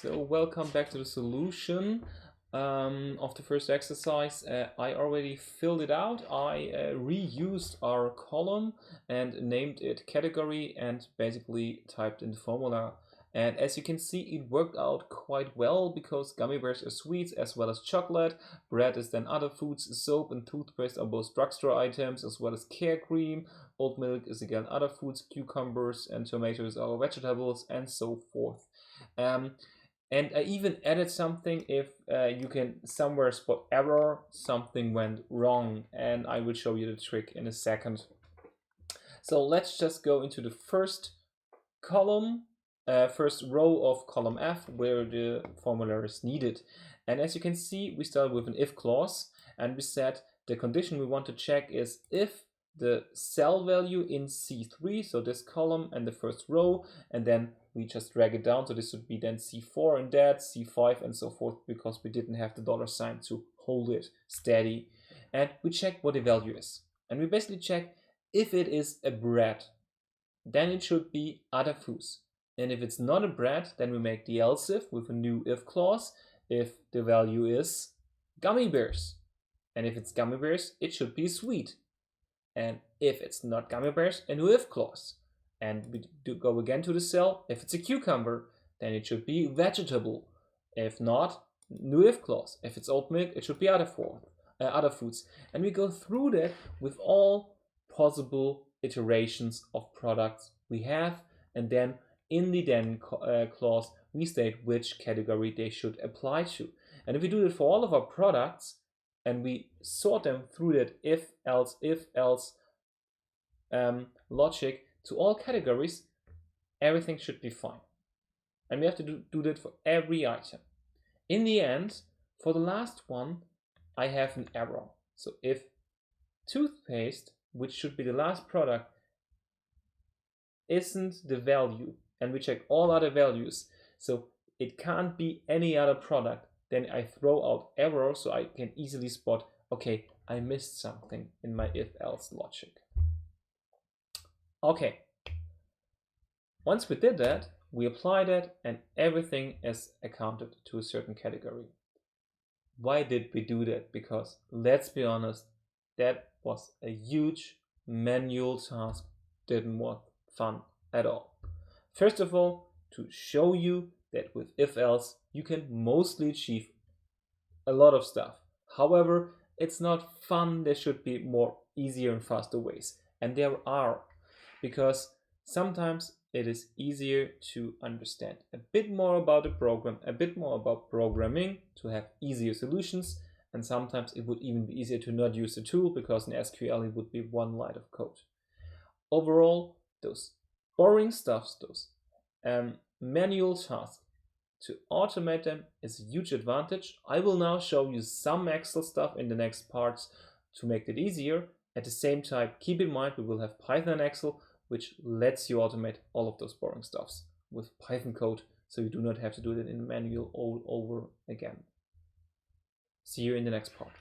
So welcome back to the solution of the first exercise. I already filled it out. I reused our column and named it category and basically typed in the formula. And as you can see, it worked out quite well because gummy bears are sweets as well as chocolate. Bread is then other foods. Soap and toothpaste are both drugstore items as well as care cream. Oat milk is again other foods. Cucumbers and tomatoes are vegetables and so forth. And I even added something if you can somewhere spot error, something went wrong, and I will show you the trick in a second. So let's just go into the first column, first row of column F where the formula is needed. And as you can see, we start with an if clause, and we said the condition we want to check is if the cell value in C3, so this column and the first row, and then we just drag it down, so this would be then C4 and that, C5 and so forth, because we didn't have the dollar sign to hold it steady. And we check what the value is. And we basically check if it is a bread, then it should be other foods. And if it's not a bread, then we make the else if with a new if clause. If the value is gummy bears, and if it's gummy bears, it should be sweet. And if it's not gummy bears, a new if clause. And we do go again to the cell. If it's a cucumber, then it should be vegetable. If not, new if clause. If it's oat milk, it should be other foods. And we go through that with all possible iterations of products we have, and then in the then clause we state which category they should apply to. And if we do that for all of our products and we sort them through that if else logic to all categories, everything should be fine. And we have to do that for every item. In the end, for the last one, I have an error. So if toothpaste, which should be the last product, isn't the value, and we check all other values, so it can't be any other product, then I throw out error so I can easily spot, okay, I missed something in my if-else logic. Okay, once we did that, we applied it and everything is accounted to a certain category. Why did we do that? Because let's be honest, that was a huge manual task, didn't want fun at all. First of all, to show you that with if-else you can mostly achieve a lot of stuff. However, it's not fun. There should be more easier and faster ways, and there are, because sometimes it is easier to understand a bit more about the program, a bit more about programming to have easier solutions, and sometimes it would even be easier to not use the tool because in SQL it would be one line of code. Overall, those boring stuffs, those manual tasks, to automate them is a huge advantage. I will now show you some Excel stuff in the next parts to make it easier. At the same time, keep in mind we will have Python and Excel, which lets you automate all of those boring stuffs with Python code, so you do not have to do it in manual all over again. See you in the next part.